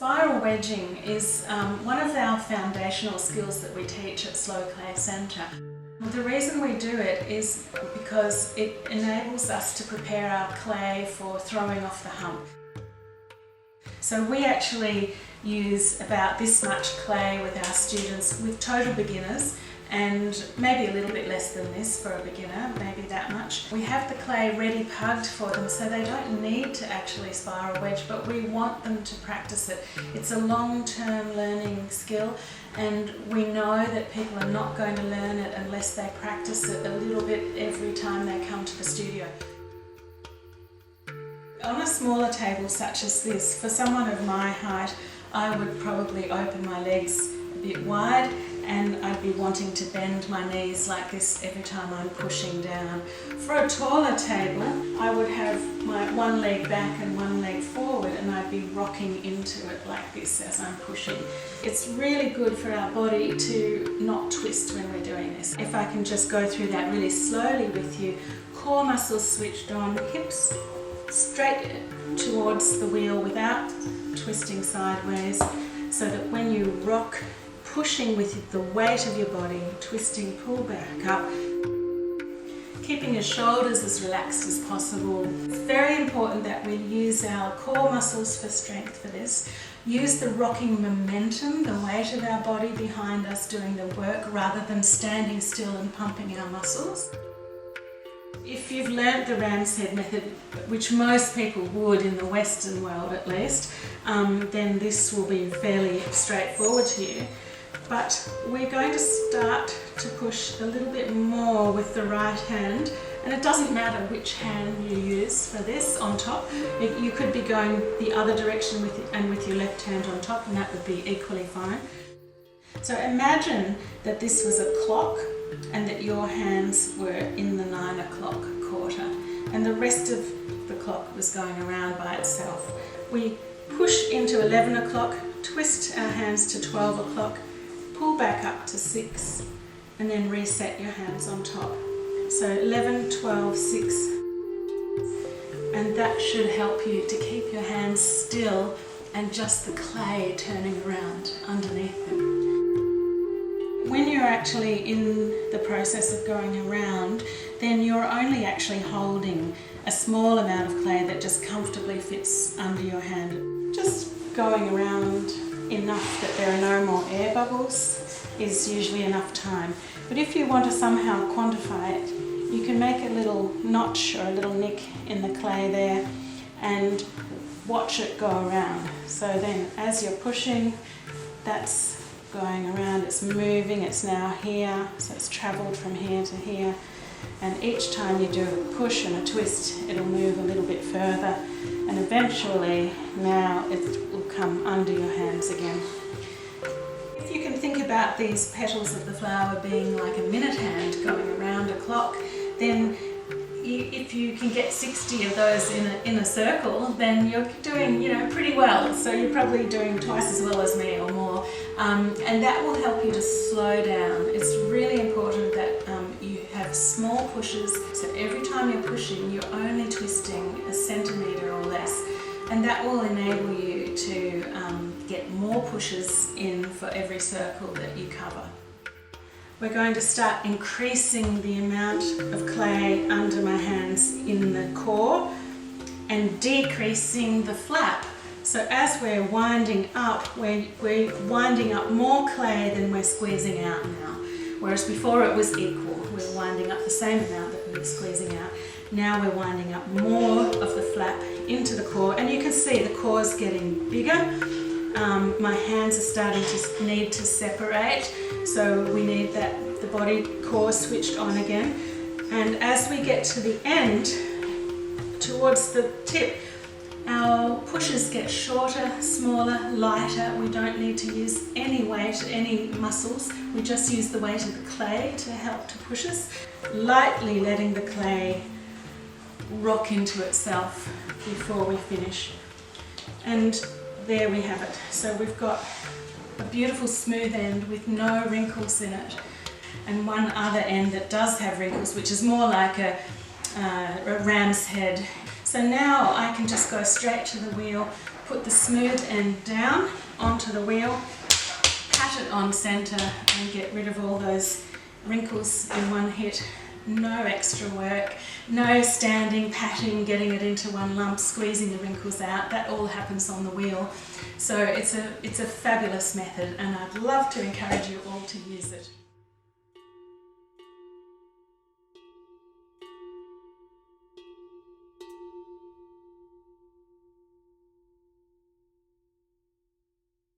Spiral wedging is one of our foundational skills that we teach at Slow Clay Centre. The reason we do it is because it enables us to prepare our clay for throwing off the hump. So we actually use about this much clay with our students, with total beginners, and maybe a little bit less than this for a beginner, maybe that much. We have the clay ready pugged for them so they don't need to actually spiral wedge, but we want them to practice it. It's a long-term learning skill, and we know that people are not going to learn it unless they practice it a little bit every time they come to the studio. On a smaller table such as this, for someone of my height, I would probably open my legs a bit wide, and I'd be wanting to bend my knees like this every time I'm pushing down. For a taller table, I would have my one leg back and one leg forward, and I'd be rocking into it like this as I'm pushing. It's really good for our body to not twist when we're doing this. If I can just go through that really slowly with you, core muscles switched on, hips straight towards the wheel without twisting sideways, so that when you rock, pushing with the weight of your body, twisting, pull back up, keeping your shoulders as relaxed as possible. It's very important that we use our core muscles for strength for this. Use the rocking momentum, the weight of our body behind us doing the work, rather than standing still and pumping our muscles. If you've learnt the ram's head method, which most people would in the Western world at least, then this will be fairly straightforward to you. But we're going to start to push a little bit more with the right hand, and it doesn't matter which hand you use for this on top. You could be going the other direction with your left hand on top, and that would be equally fine. So imagine that this was a clock and that your hands were in the 9 o'clock quarter, and the rest of the clock was going around by itself. We push into 11 o'clock, twist our hands to 12 o'clock, pull back up to 6, and then reset your hands on top. So 11, 12, 6, and that should help you to keep your hands still and just the clay turning around underneath them. When you're actually in the process of going around, then you're only actually holding a small amount of clay that just comfortably fits under your hand. Just going around enough that there are no more air bubbles is usually enough time. But if you want to somehow quantify it, you can make a little notch or a little nick in the clay there and watch it go around. So then as you're pushing, that's going around, it's moving, it's now here, so it's travelled from here to here, and each time you do a push and a twist, it'll move a little bit further, and eventually now it will come under your hands again. If you can think about these petals of the flower being like a minute hand going around a clock, then if you can get 60 of those in a circle, then you're doing pretty well. So you're probably doing twice as well as me or more, and that will help you to slow down. It's really important that you have small pushes, so every time you're pushing you're only twisting a centimetre or less, and that will enable you to get more pushes in for every circle that you cover. We're going to start increasing the amount of clay under my hands in the core and decreasing the flap. So as we're winding up, we're winding up more clay than we're squeezing out now. Whereas before it was equal. We were winding up the same amount that we were squeezing out. Now we're winding up more of the flap into the core, and you can see the core's getting bigger. My hands are starting to need to separate, so we need the body core switched on again. And as we get to the end, towards the tip, our pushes get shorter, smaller, lighter. We don't need to use any weight, any muscles. We just use the weight of the clay to help to push us, lightly letting the clay rock into itself before we finish. And there we have it. So we've got a beautiful smooth end with no wrinkles in it, and one other end that does have wrinkles, which is more like a ram's head. So now I can just go straight to the wheel, put the smooth end down onto the wheel, pat it on centre and get rid of all those wrinkles in one hit. No extra work, no standing, patting, getting it into one lump, squeezing the wrinkles out. That all happens on the wheel. So it's a fabulous method, and I'd love to encourage you all to use it.